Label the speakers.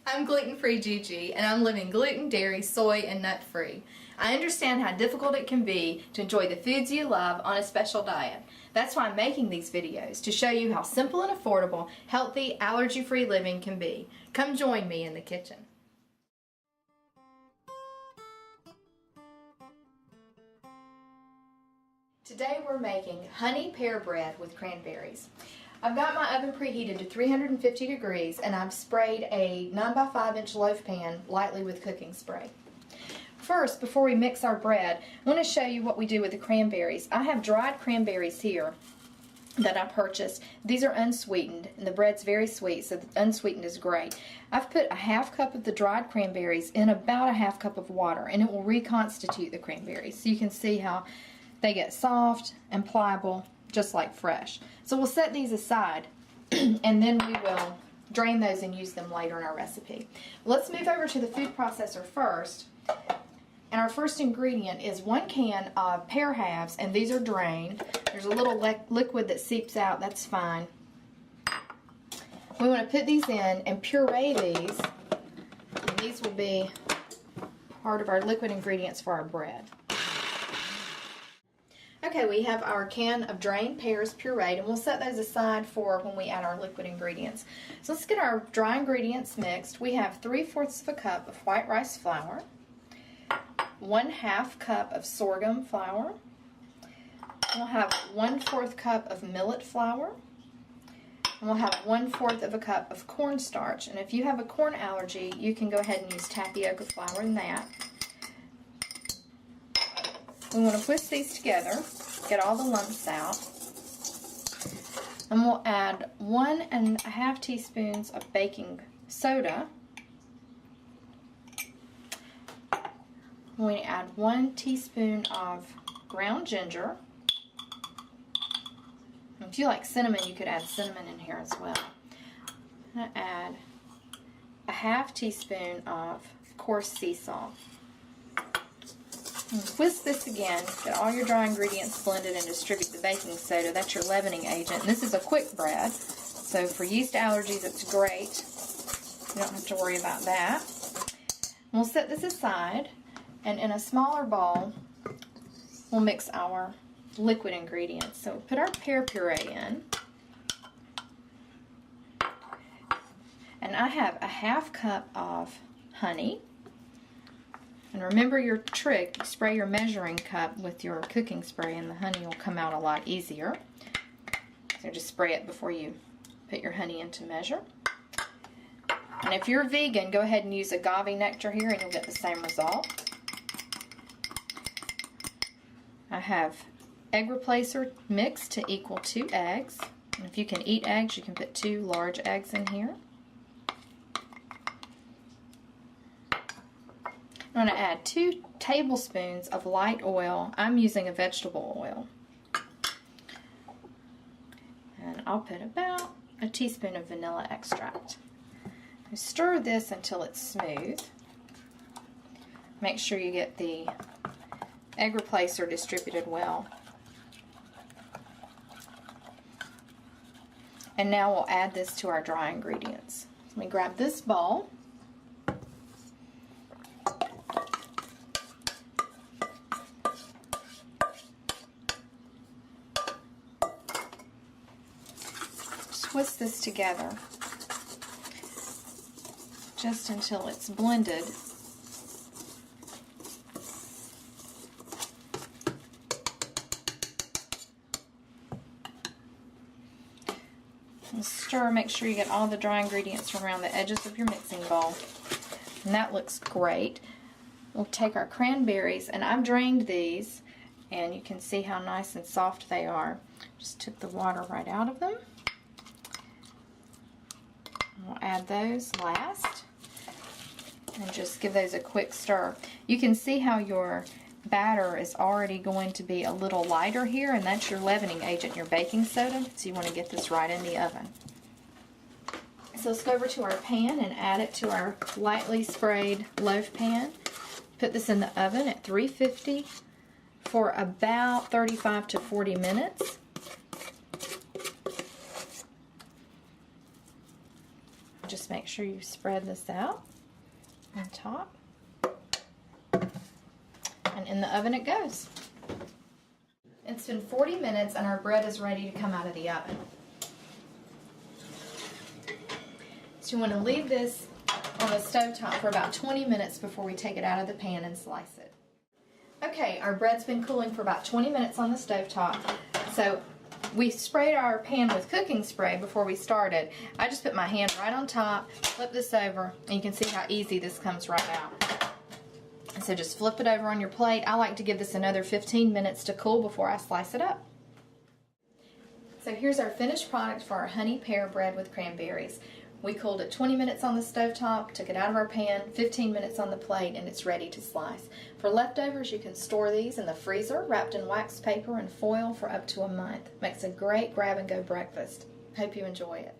Speaker 1: I'm gluten-free Gigi, and I'm living gluten, dairy, soy, and nut-free. I understand how difficult it can be to enjoy the foods you love on a special diet. That's why I'm making these videos, to show you how simple and affordable, healthy, allergy-free living can be. Come join me in the kitchen. Today we're making honey pear bread with cranberries. I've got my oven preheated to 350 degrees and I've sprayed a 9x5 inch loaf pan lightly with cooking spray. First, before we mix our bread, I want to show you what we do with the cranberries. I have dried cranberries here that I purchased. These are unsweetened and the bread's very sweet, so the unsweetened is great. I've put a half cup of the dried cranberries in about a half cup of water and it will reconstitute the cranberries. So you can see how they get soft and pliable, just like fresh. So we'll set these aside and then we will drain those and use them later in our recipe. Let's move over to the food processor first. And our first ingredient is 1 can of pear halves, and these are drained. There's a little liquid that seeps out, that's fine. We want to put these in and puree these. And these will be part of our liquid ingredients for our bread. Okay, we have our can of drained pears pureed, and we'll set those aside for when we add our liquid ingredients. So let's get our dry ingredients mixed. We have 3/4 of a cup of white rice flour, 1/2 cup of sorghum flour, we'll have 1/4 cup of millet flour, and we'll have 1/4 of a cup of cornstarch. And if you have a corn allergy, you can go ahead and use tapioca flour in that. We want to whisk these together, get all the lumps out, and we'll add 1.5 teaspoons of baking soda. We add 1 teaspoon of ground ginger. If you like cinnamon, you could add cinnamon in here as well. I'm going to add a 1/2 teaspoon of coarse sea salt. And whisk this again, get all your dry ingredients blended and distribute the baking soda. That's your leavening agent. And this is a quick bread, so for yeast allergies it's great. You don't have to worry about that. We'll set this aside, and in a smaller bowl we'll mix our liquid ingredients. So we'll put our pear puree in. And I have a 1/2 cup of honey. And remember your trick, you spray your measuring cup with your cooking spray and the honey will come out a lot easier. So just spray it before you put your honey in to measure. And if you're vegan, go ahead and use agave nectar here and you'll get the same result. I have egg replacer mix to equal 2 eggs. And if you can eat eggs, you can put 2 large eggs in here. I'm going to add 2 tablespoons of light oil. I'm using a vegetable oil. And I'll put about a teaspoon of vanilla extract. Stir this until it's smooth. Make sure you get the egg replacer distributed well. And now we'll add this to our dry ingredients. Let me grab this bowl. Whisk this together just until it's blended. And stir, make sure you get all the dry ingredients around the edges of your mixing bowl. And that looks great. We'll take our cranberries, and I've drained these, and you can see how nice and soft they are. Just took the water right out of them. We'll add those last and just give those a quick stir. You can see how your batter is already going to be a little lighter here, and that's your leavening agent, your baking soda. So you want to get this right in the oven. So let's go over to our pan and add it to our lightly sprayed loaf pan. Put this in the oven at 350 for about 35 to 40 minutes. Just make sure you spread this out on top. And in the oven it goes. It's been 40 minutes and our bread is ready to come out of the oven. So you want to leave this on the stovetop for about 20 minutes before we take it out of the pan and slice it. Okay, our bread's been cooling for about 20 minutes on the stovetop. So we sprayed our pan with cooking spray before we started. I just put my hand right on top, flip this over, and you can see how easy this comes right out. So just flip it over on your plate. I like to give this another 15 minutes to cool before I slice it up. So here's our finished product for our honey pear bread with cranberries. We cooled it 20 minutes on the stovetop, took it out of our pan, 15 minutes on the plate, and it's ready to slice. For leftovers, you can store these in the freezer, wrapped in wax paper and foil for up to a month. Makes a great grab-and-go breakfast. Hope you enjoy it.